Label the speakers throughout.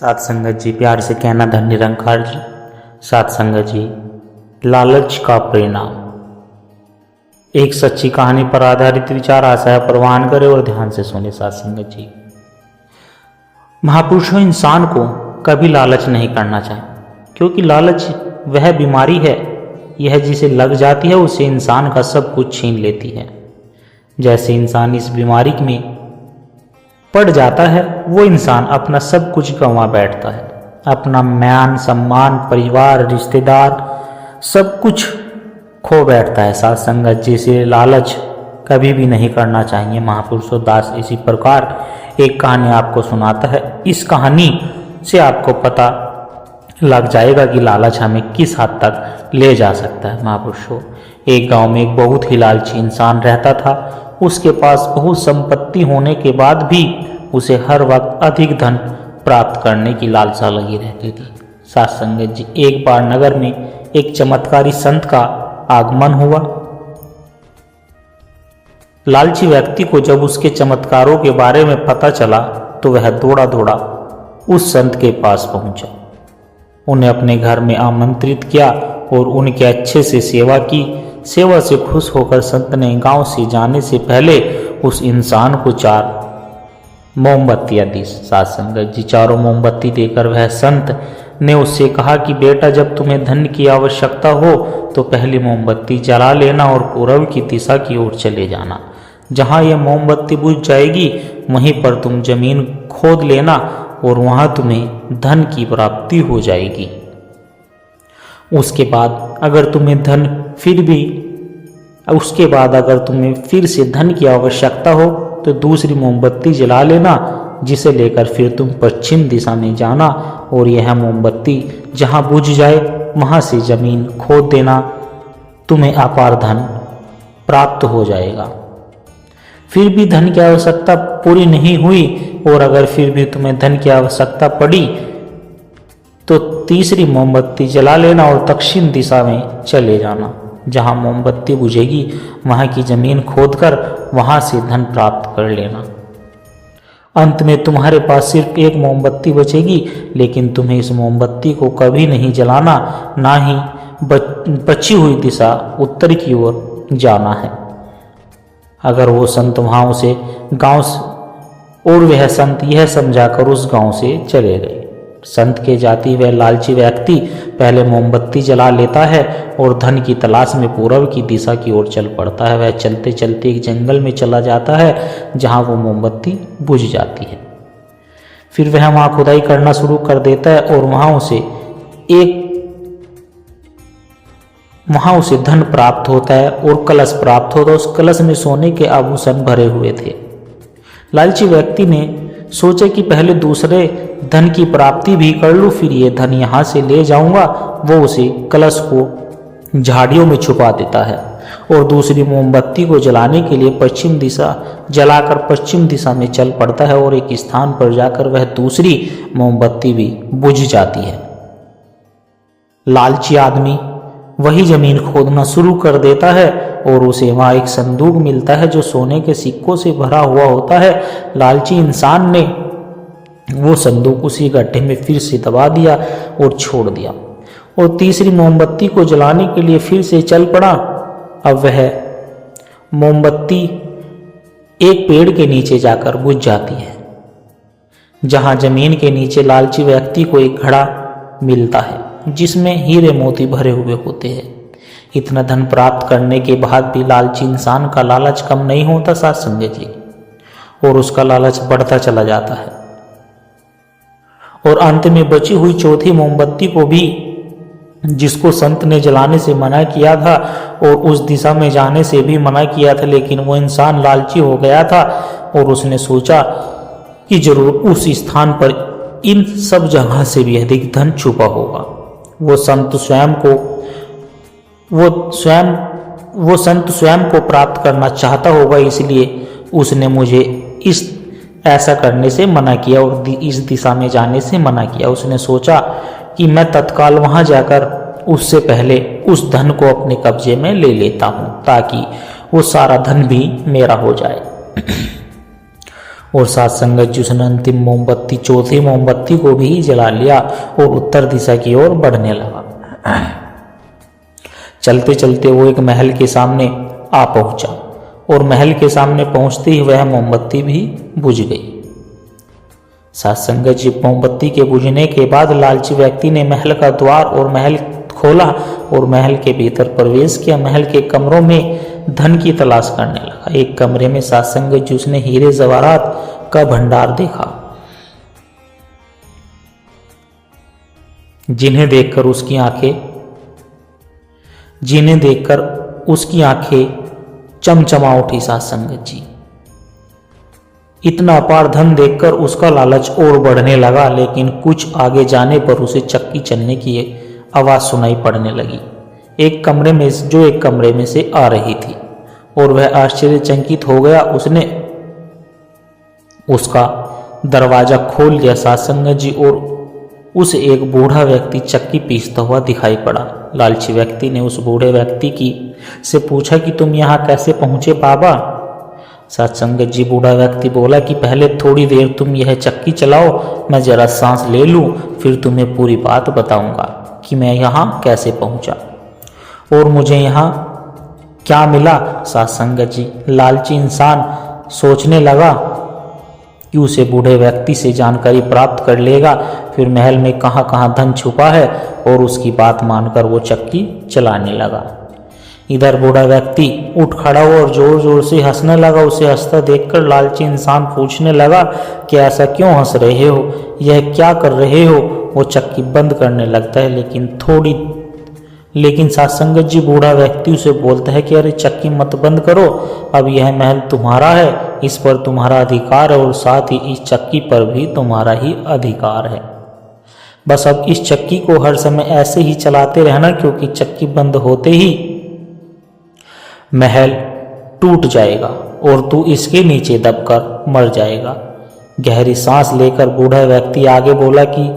Speaker 1: साथ संगत जी, प्यार से कहना धन निरंकार जी। साथ संगत जी, लालच का परिणाम। एक सच्ची कहानी पर आधारित विचार आशा प्रवान करे और ध्यान से सुने। साथ संगत जी, महापुरुषों, इंसान को कभी लालच नहीं करना चाहिए, क्योंकि लालच वह बीमारी है, यह जिसे लग जाती है उसे इंसान का सब कुछ छीन लेती है। जैसे इंसान इस बीमारी में पड़ जाता है, वो इंसान अपना सब कुछ गंवा बैठता है, अपना मान सम्मान, परिवार, रिश्तेदार, सब कुछ खो बैठता है। साथ संगत जी, से लालच कभी भी नहीं करना चाहिए। महापुरुषों दास इसी प्रकार एक कहानी आपको सुनाता है। इस कहानी से आपको पता लग जाएगा कि लालच हमें किस हद तक ले जा सकता है। महापुरुषों, एक गांव में एक बहुत ही लालची इंसान रहता था। उसके पास बहुत संपत्ति होने के बाद भी उसे हर वक्त अधिक धन प्राप्त करने की लालसा लगी रहती थी। साथ संगत जी, एक बार नगर में एक चमत्कारी संत का आगमन हुआ। लालची व्यक्ति को जब उसके चमत्कारों के बारे में पता चला तो वह दौड़ा दौड़ा उस संत के पास पहुंचा, उन्हें अपने घर में आमंत्रित किया और उनके अच्छे से सेवा की। सेवा से खुश होकर संत ने गांव से जाने से पहले उस इंसान को 4 मोमबत्तियां दी। साथ संगत जी, 4 मोमबत्ती देकर वह संत ने उससे कहा कि बेटा, जब तुम्हें धन की आवश्यकता हो तो पहली मोमबत्ती जला लेना और पूर्व की दिशा की ओर चले जाना। जहां यह मोमबत्ती बुझ जाएगी वहीं पर तुम जमीन खोद लेना और वहां तुम्हें धन की प्राप्ति हो जाएगी। उसके बाद अगर तुम्हें फिर से धन की आवश्यकता हो तो दूसरी मोमबत्ती जला लेना, जिसे लेकर फिर तुम पश्चिम दिशा में जाना और यह मोमबत्ती जहां बुझ जाए वहां से जमीन खोद देना, तुम्हें अपार धन प्राप्त हो जाएगा। फिर भी धन की आवश्यकता पूरी नहीं हुई और अगर फिर भी तुम्हें धन की आवश्यकता पड़ी तो तीसरी मोमबत्ती जला लेना और दक्षिण दिशा में चले जाना। जहां मोमबत्ती बुझेगी वहां की जमीन खोदकर वहां से धन प्राप्त कर लेना। अंत में तुम्हारे पास सिर्फ एक मोमबत्ती बचेगी, लेकिन तुम्हें इस मोमबत्ती को कभी नहीं जलाना, ना ही बची हुई दिशा उत्तर की ओर जाना है। अगर वो संत वहां उसे गांव और वह संत यह समझाकर उस गांव से चले गए। संत के जाति वह लालची व्यक्ति पहले मोमबत्ती जला लेता है और धन की तलाश में पूर्व की दिशा की ओर चल पड़ता है। वह चलते चलते एक जंगल में चला जाता है जहां वो मोमबत्ती बुझ जाती है। फिर वह वहां खुदाई करना शुरू कर देता है और वहां उसे धन प्राप्त होता है और कलश प्राप्त होता है। उस कलश में सोने के आभूषण भरे हुए थे। लालची व्यक्ति ने सोचा कि पहले दूसरे धन की प्राप्ति भी कर लूं, फिर ये धन यहाँ से ले जाऊंगा। वो उसे कलश को झाड़ियों में छुपा देता है और दूसरी मोमबत्ती को जलाने के लिए पश्चिम दिशा में चल पड़ता है और एक स्थान पर जाकर वह दूसरी मोमबत्ती भी बुझ जाती है। लालची आदमी वही जमीन खोदना शुरू कर देता है और उसे वहां एक संदूक मिलता है जो सोने के सिक्कों से भरा हुआ होता है। लालची इंसान ने वो संदूक उसी गड्ढे में फिर से दबा दिया और छोड़ दिया और तीसरी मोमबत्ती को जलाने के लिए फिर से चल पड़ा। अब वह मोमबत्ती एक पेड़ के नीचे जाकर बुझ जाती है, जहां जमीन के नीचे लालची व्यक्ति को एक घड़ा मिलता है जिसमें हीरे मोती भरे हुए होते हैं। इतना धन प्राप्त करने के बाद भी लालची इंसान का लालच कम नहीं होता। साथ संगत जी, और उसका लालच बढ़ता चला जाता है और अंत में बची हुई चौथी मोमबत्ती को भी, जिसको संत ने जलाने से मना किया था और उस दिशा में जाने से भी मना किया था, लेकिन वो इंसान लालची हो गया था और उसने सोचा कि जरूर उस स्थान पर इन सब जगह से भी अधिक धन छुपा होगा। वो संत स्वयं को प्राप्त करना चाहता होगा, इसलिए उसने मुझे ऐसा करने से मना किया और इस दिशा में जाने से मना किया। उसने सोचा कि मैं तत्काल वहां जाकर उससे पहले उस धन को अपने कब्जे में ले लेता हूं, ताकि वो सारा धन भी मेरा हो जाए। और साथ संगत जी उसने अंतिम मोमबत्ती, चौथी मोमबत्ती को भी जला लिया और उत्तर दिशा की ओर बढ़ने लगा। चलते चलते वो एक महल के सामने आ पहुंचा और महल के सामने पहुंचते ही वह मोमबत्ती भी बुझ गई। साथ संगत जी मोमबत्ती के बुझने के बाद लालची व्यक्ति ने महल का द्वार और महल खोला और महल के भीतर प्रवेश किया। महल के कमरों में धन की तलाश करने लगा। एक कमरे में साथ संगत जी उसने हीरे जवाहरात का भंडार देखा, जिन्हें देखकर उसकी आंखें चमचमा उठी। साथ संगत जी इतना अपार धन देखकर उसका लालच और बढ़ने लगा, लेकिन कुछ आगे जाने पर उसे चक्की चलने की आवाज सुनाई पड़ने लगी, एक कमरे में से आ रही थी और वह आश्चर्यचकित हो गया। उसने उसका दरवाजा खोल दिया। साथ संगत जी और उसे एक बूढ़ा व्यक्ति चक्की पीसता हुआ दिखाई पड़ा। लालची व्यक्ति ने उस बूढ़े व्यक्ति से पूछा कि तुम यहाँ कैसे पहुंचे बाबा? साथ संगत जी बूढ़ा व्यक्ति बोला कि पहले थोड़ी देर तुम यह चक्की चलाओ, मैं जरा सांस ले लूं, फिर तुम्हें पूरी बात बताऊंगा कि मैं यहाँ कैसे पहुंचा और मुझे यहाँ क्या मिला। साथ संगत जी लालची इंसान सोचने लगा कि उसे बूढ़े व्यक्ति से जानकारी प्राप्त कर लेगा, फिर महल में कहाँ कहाँ धन छुपा है, और उसकी बात मानकर वो चक्की चलाने लगा। इधर बूढ़ा व्यक्ति उठ खड़ा हुआ और जोर जोर से हंसने लगा। उसे हंसता देखकर लालची इंसान पूछने लगा कि ऐसा क्यों हंस रहे हो, यह क्या कर रहे हो? वो चक्की बंद करने लगता है, लेकिन साथ संगत जी बूढ़ा व्यक्ति उसे बोलता है कि अरे चक्की मत बंद करो, अब यह महल तुम्हारा है, इस पर तुम्हारा अधिकार है और साथ ही इस चक्की पर भी तुम्हारा ही अधिकार है। बस अब इस चक्की को हर समय ऐसे ही चलाते रहना, क्योंकि चक्की बंद होते ही महल टूट जाएगा और तू इसके नीचे दबकर मर जाएगा। गहरी सांस लेकर बूढ़ा व्यक्ति आगे बोला कि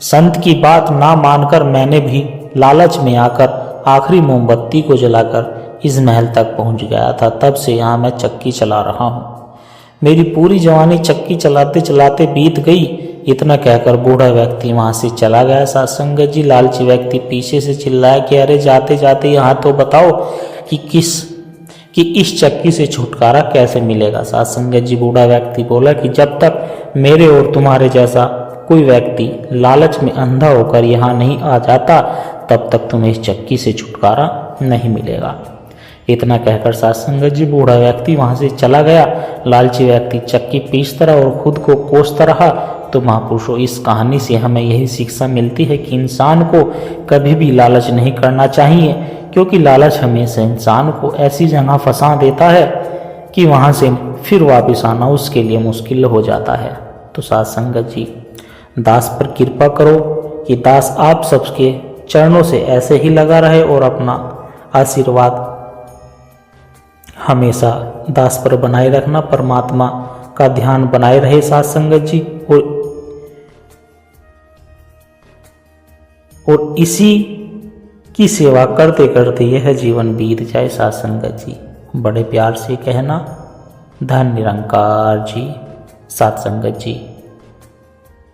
Speaker 1: संत की बात ना मानकर मैंने भी लालच में आकर आखिरी मोमबत्ती को जलाकर इस महल तक पहुंच गया था। तब से यहाँ मैं चक्की चला रहा हूँ। मेरी पूरी जवानी चक्की चलाते चलाते बीत गई। इतना कहकर बूढ़ा व्यक्ति वहां से चला गया। साथ संगत जी लालची व्यक्ति पीछे से चिल्लाया कि अरे जाते जाते यहाँ तो बताओ कि इस चक्की से छुटकारा कैसे मिलेगा। साथ संगत जी बूढ़ा व्यक्ति बोला कि जब तक मेरे और तुम्हारे जैसा कोई व्यक्ति लालच में अंधा होकर यहाँ नहीं आ जाता, तब तक तुम्हें इस चक्की से छुटकारा नहीं मिलेगा। इतना कहकर साथ संगत जी बूढ़ा व्यक्ति वहां से चला गया। लालची व्यक्ति चक्की पीसता रहा और खुद को कोसता रहा। तो महापुरुषों, इस कहानी से हमें यही शिक्षा मिलती है कि इंसान को कभी भी लालच नहीं करना चाहिए, क्योंकि लालच हमेशा इंसान को ऐसी जगह फंसा देता है कि वहां से फिर वापस आना उसके लिए मुश्किल हो जाता है। तो साथ संगत जी दास पर कृपा करो कि दास आप सबके चरणों से ऐसे ही लगा रहे और अपना आशीर्वाद हमेशा दास पर बनाए रखना, परमात्मा का ध्यान बनाए रहे साथ संगत जी, और इसी की सेवा करते करते यह जीवन बीत जाए। साथ संगत जी बड़े प्यार से कहना, धन निरंकार जी। साथ संगत जी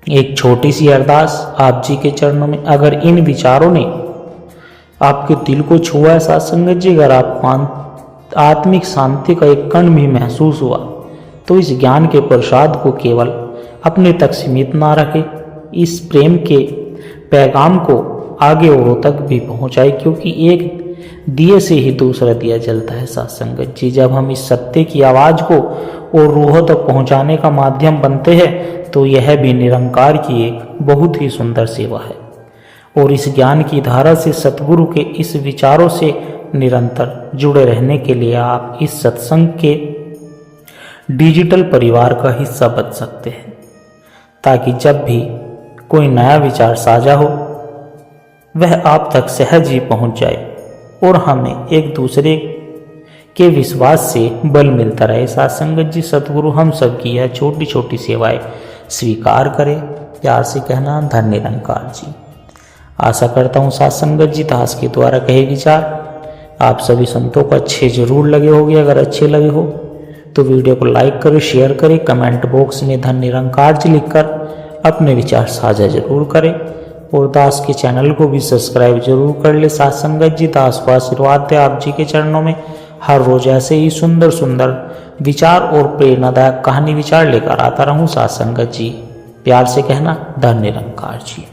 Speaker 1: एक छोटी सी अरदास आप जी के चरणों में, अगर इन विचारों ने आपके दिल को छुआ है साथ संगत जी, अगर आप आत्मिक शांति का एक कण भी महसूस हुआ, तो इस ज्ञान के प्रसाद को केवल अपने तक सीमित ना रखे, इस प्रेम के पैगाम को आगे औरों तक भी पहुंचाए, क्योंकि एक दिए से ही दूसरा दिया जलता है। साथ संगत जी जब हम इस सत्य की आवाज को और रूहों तक पहुंचाने का माध्यम बनते हैं, तो यह भी निरंकार की एक बहुत ही सुंदर सेवा है। और इस ज्ञान की धारा से सतगुरु के इस विचारों से निरंतर जुड़े रहने के लिए आप इस सत्संग के डिजिटल परिवार का हिस्सा बन सकते हैं, ताकि जब भी कोई नया विचार साझा हो वह आप तक सहज ही पहुंच जाए और हमें एक दूसरे के विश्वास से बल मिलता रहे। साथ संगत जी सतगुरु हम सब की यह छोटी छोटी सेवाएं स्वीकार करें। प्यार से कहना, धन निरंकार जी। आशा करता हूँ साथ संगत जी दास के द्वारा कहे विचार आप सभी संतों को अच्छे जरूर लगे होंगे। अगर अच्छे लगे हो तो वीडियो को लाइक करें, शेयर करें, कमेंट बॉक्स में धन निरंकार जी लिखकर अपने विचार साझा जरूर करें और दास के चैनल को भी सब्सक्राइब जरूर कर ले। साथ संगत जी, दास को आशीर्वाद दे आप जी के चरणों में हर रोज ऐसे ही सुंदर सुंदर विचार और प्रेरणादायक कहानी विचार लेकर आता रहूं। साथ संगत जी, प्यार से कहना धन निरंकार जी।